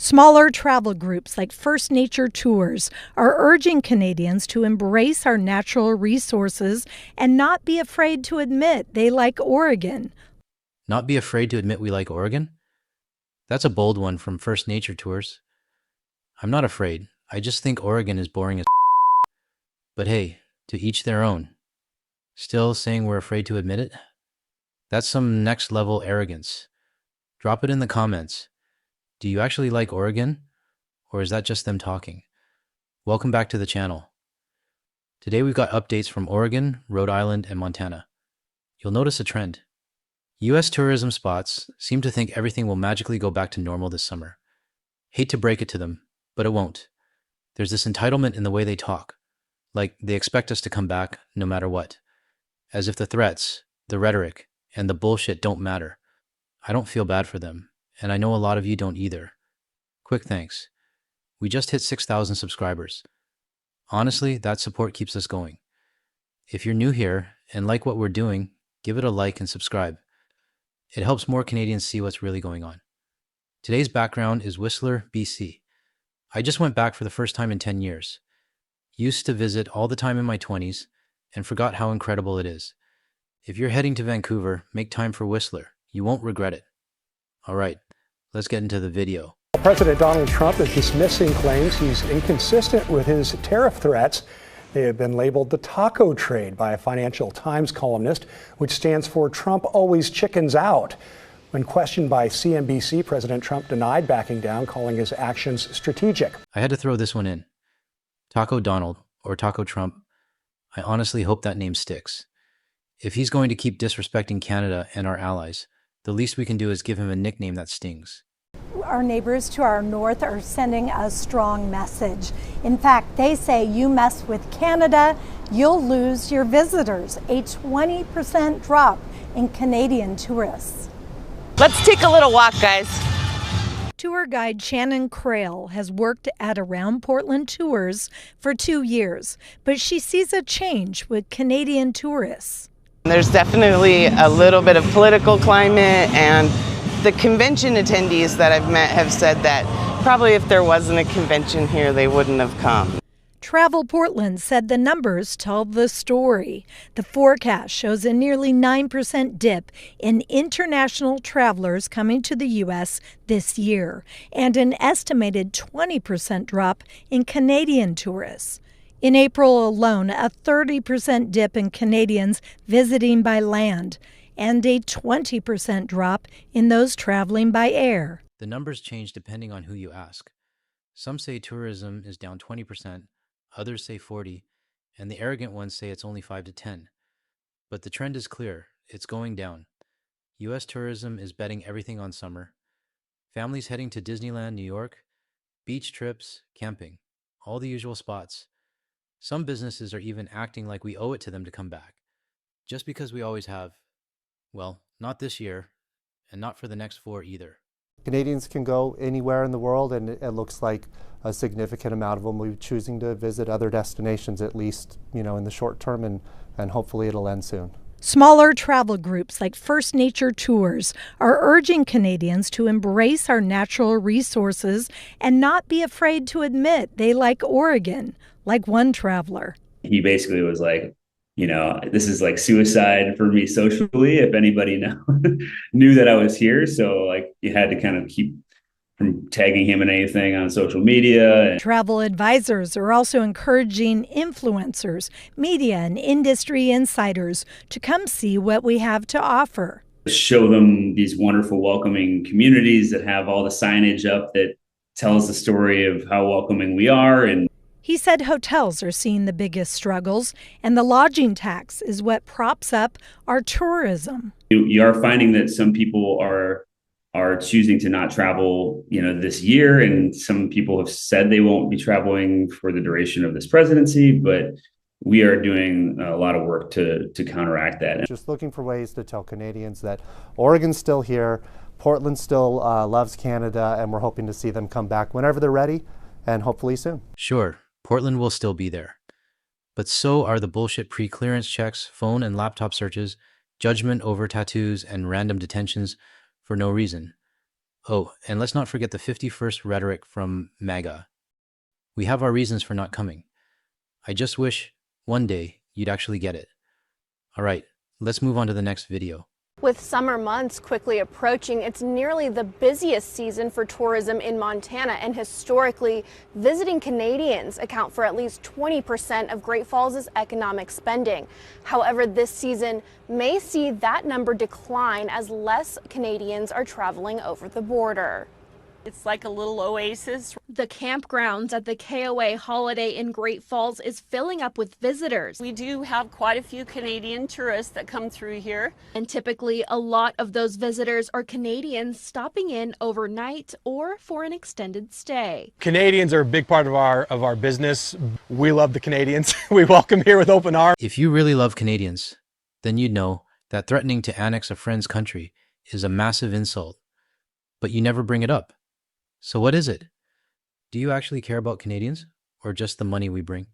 Smaller travel groups like First Nature Tours are urging Canadians to embrace our natural resources and not be afraid to admit they like Oregon. Not be afraid to admit we like Oregon? That's a bold one from First Nature Tours. I'm not afraid. I just think Oregon is boring as But hey, to each their own. Still saying we're afraid to admit it? That's some next level arrogance. Drop it in the comments. Do you actually like Oregon? Or is that just them talking? Welcome back to the channel. Today we've got updates from Oregon, Rhode Island, and Montana. You'll notice a trend. US tourism spots seem to think everything will magically go back to normal this summer. Hate to break it to them, but it won't. There's this entitlement in the way they talk. Like they expect us to come back no matter what. As if the threats, the rhetoric, and the bullshit don't matter. I don't feel bad for them, and I know a lot of you don't either. Quick thanks. We just hit 6,000 subscribers. Honestly, that support keeps us going. If you're new here and like what we're doing, give it a like and subscribe. It helps more Canadians see what's really going on. Today's background is Whistler, BC. I just went back for the first time in 10 years. Used to visit all the time in my 20s and forgot how incredible it is. If you're heading to Vancouver, make time for Whistler. You won't regret it. All right, let's get into the video. President Donald Trump is dismissing claims he's inconsistent with his tariff threats. They have been labeled the taco trade by a Financial Times columnist, which stands for Trump always chickens out. When questioned by CNBC, President Trump denied backing down, calling his actions strategic. I had to throw this one in. Taco Donald, or Taco Trump, I honestly hope that name sticks. If he's going to keep disrespecting Canada and our allies, the least we can do is give him a nickname that stings. Our neighbors to our north are sending a strong message. In fact, they say you mess with Canada, you'll lose your visitors. A 20% drop in Canadian tourists. Let's take a little walk, guys. Tour guide Shannon Crail has worked at Around Portland Tours for 2 years, but she sees a change with Canadian tourists. There's definitely a little bit of political climate, and the convention attendees that I've met have said that probably if there wasn't a convention here, they wouldn't have come. Travel Portland said the numbers tell the story. The forecast shows a nearly 9% dip in international travelers coming to the U.S. this year and an estimated 20% drop in Canadian tourists. In April alone, a 30% dip in Canadians visiting by land and a 20% drop in those traveling by air. The numbers change depending on who you ask. Some say tourism is down 20%, others say 40%, and the arrogant ones say it's only 5 to 10. But the trend is clear. It's going down. U.S. tourism is betting everything on summer. Families heading to Disneyland, New York, beach trips, camping, all the usual spots. Some businesses are even acting like we owe it to them to come back, just because we always have. Well, not this year, and not for the next 4 either. Canadians can go anywhere in the world, and it looks like a significant amount of them will be choosing to visit other destinations, at least, in the short term, and hopefully it'll end soon. Smaller travel groups like First Nature Tours are urging Canadians to embrace our natural resources and not be afraid to admit they like Oregon, like one traveler. He basically was like, this is like suicide for me socially, if anybody knew that I was here. So like you had to kind of keep from tagging him in anything on social media. Travel advisors are also encouraging influencers, media, and industry insiders to come see what we have to offer. Show them these wonderful, welcoming communities that have all the signage up that tells the story of how welcoming we are. And he said hotels are seeing the biggest struggles, and the lodging tax is what props up our tourism. You are finding that some people are choosing to not travel, this year, and some people have said they won't be traveling for the duration of this presidency, but we are doing a lot of work to counteract that. Just looking for ways to tell Canadians that Oregon's still here, Portland still loves Canada, and we're hoping to see them come back whenever they're ready, and hopefully soon. Sure, Portland will still be there. But so are the bullshit pre-clearance checks, phone and laptop searches, judgment over tattoos, and random detentions for no reason. Oh, and let's not forget the 51st rhetoric from MAGA. We have our reasons for not coming. I just wish one day you'd actually get it. All right, let's move on to the next video. With summer months quickly approaching, it's nearly the busiest season for tourism in Montana, and historically, visiting Canadians account for at least 20% of Great Falls' economic spending. However, this season may see that number decline as less Canadians are traveling over the border. It's like a little oasis. The campgrounds at the KOA Holiday in Great Falls is filling up with visitors. We do have quite a few Canadian tourists that come through here. And typically, a lot of those visitors are Canadians stopping in overnight or for an extended stay. Canadians are a big part of our business. We love the Canadians. We welcome here with open arms. If you really love Canadians, then you'd know that threatening to annex a friend's country is a massive insult, but you never bring it up. So what is it? Do you actually care about Canadians or just the money we bring?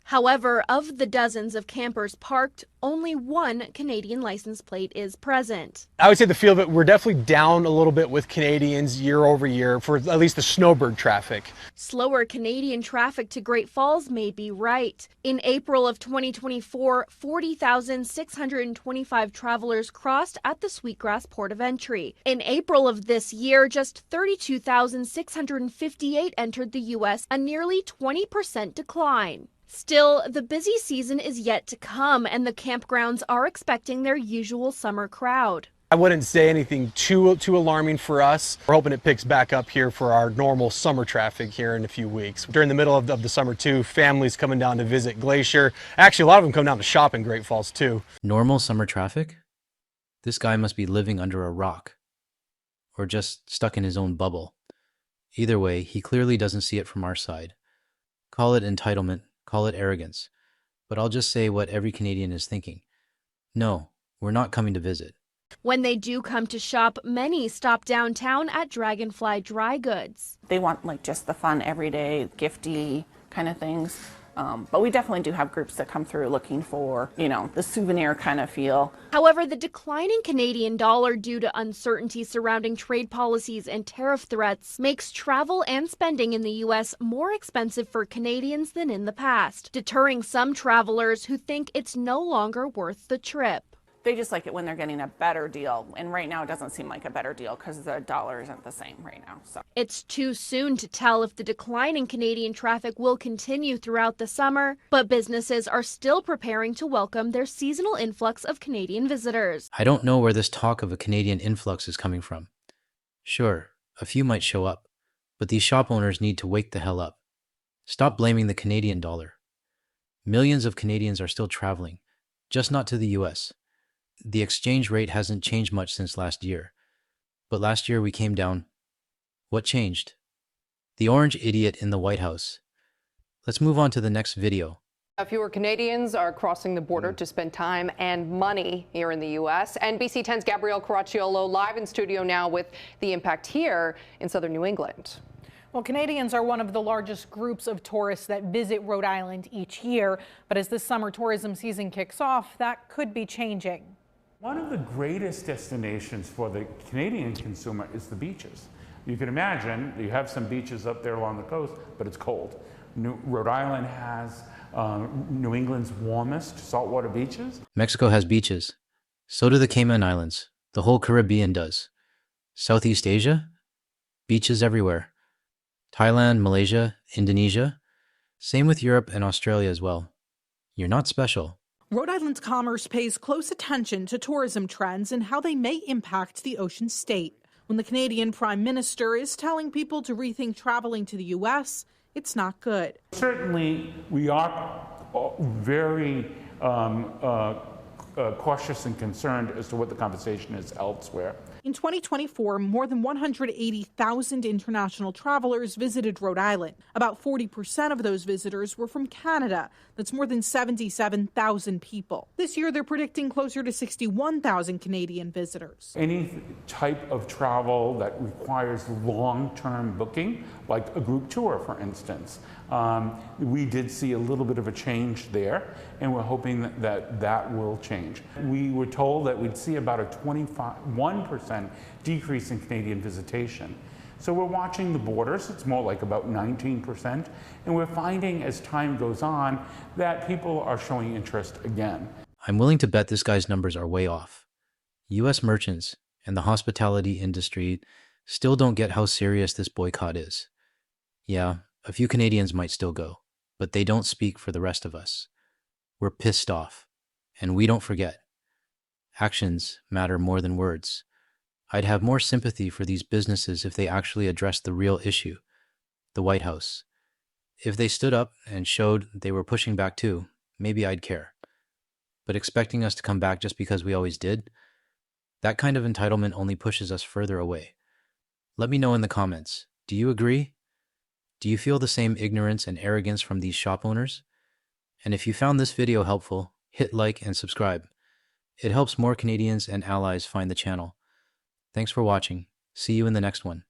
However, of the dozens of campers parked, only one Canadian license plate is present. I would say the feel of it, we're definitely down a little bit with Canadians year over year for at least the snowbird traffic. Slower Canadian traffic to Great Falls may be right. In April of 2024, 40,625 travelers crossed at the Sweetgrass Port of Entry. In April of this year, just 32,658 entered the U.S., a nearly 20% decline. Still, the busy season is yet to come, and the campgrounds are expecting their usual summer crowd. I wouldn't say anything too alarming for us. We're hoping it picks back up here for our normal summer traffic here in a few weeks. During the middle of the summer too, families coming down to visit Glacier. Actually, a lot of them come down to shop in Great Falls too. Normal summer traffic? This guy must be living under a rock, or just stuck in his own bubble. Either way, he clearly doesn't see it from our side. Call it entitlement, call it arrogance, but I'll just say what every Canadian is thinking. No, we're not coming to visit. When they do come to shop, many stop downtown at Dragonfly Dry Goods. They want like just the fun, everyday, gifty kind of things. But we definitely do have groups that come through looking for, the souvenir kind of feel. However, the declining Canadian dollar due to uncertainty surrounding trade policies and tariff threats makes travel and spending in the U.S. more expensive for Canadians than in the past, deterring some travelers who think it's no longer worth the trip. They just like it when they're getting a better deal. And right now it doesn't seem like a better deal because the dollar isn't the same right now. So it's too soon to tell if the decline in Canadian traffic will continue throughout the summer, but businesses are still preparing to welcome their seasonal influx of Canadian visitors. I don't know where this talk of a Canadian influx is coming from. Sure, a few might show up, but these shop owners need to wake the hell up. Stop blaming the Canadian dollar. Millions of Canadians are still traveling, just not to the U.S. The exchange rate hasn't changed much since last year. But last year we came down. What changed? The orange idiot in the White House. Let's move on to the next video. Fewer Canadians are crossing the border to spend time and money here in the U.S. NBC 10's Gabrielle Caracciolo live in studio now with the impact here in southern New England. Well, Canadians are one of the largest groups of tourists that visit Rhode Island each year. But as this summer tourism season kicks off, that could be changing. One of the greatest destinations for the Canadian consumer is the beaches. You can imagine you have some beaches up there along the coast, but it's cold. Rhode Island has New England's warmest saltwater beaches. Mexico has beaches. So do the Cayman Islands. The whole Caribbean does. Southeast Asia? Beaches everywhere. Thailand, Malaysia, Indonesia. Same with Europe and Australia as well. You're not special. Rhode Island's commerce pays close attention to tourism trends and how they may impact the ocean state. When the Canadian Prime Minister is telling people to rethink traveling to the U.S., it's not good. Certainly, we are very cautious and concerned as to what the conversation is elsewhere. In 2024, more than 180,000 international travelers visited Rhode Island. About 40% of those visitors were from Canada. That's more than 77,000 people. This year, they're predicting closer to 61,000 Canadian visitors. Any type of travel that requires long-term booking, like a group tour, for instance, we did see a little bit of a change there, and we're hoping that will change. We were told that we'd see about a 1% 25% decrease in Canadian visitation. So we're watching the borders, it's more like about 19%, and we're finding as time goes on that people are showing interest again. I'm willing to bet this guy's numbers are way off. U.S. merchants and the hospitality industry still don't get how serious this boycott is. Yeah, a few Canadians might still go, but they don't speak for the rest of us. We're pissed off, and we don't forget. Actions matter more than words. I'd have more sympathy for these businesses if they actually addressed the real issue, the White House. If they stood up and showed they were pushing back too, maybe I'd care. But expecting us to come back just because we always did, that kind of entitlement only pushes us further away. Let me know in the comments. Do you agree? Do you feel the same ignorance and arrogance from these shop owners? And if you found this video helpful, hit like and subscribe. It helps more Canadians and allies find the channel. Thanks for watching. See you in the next one.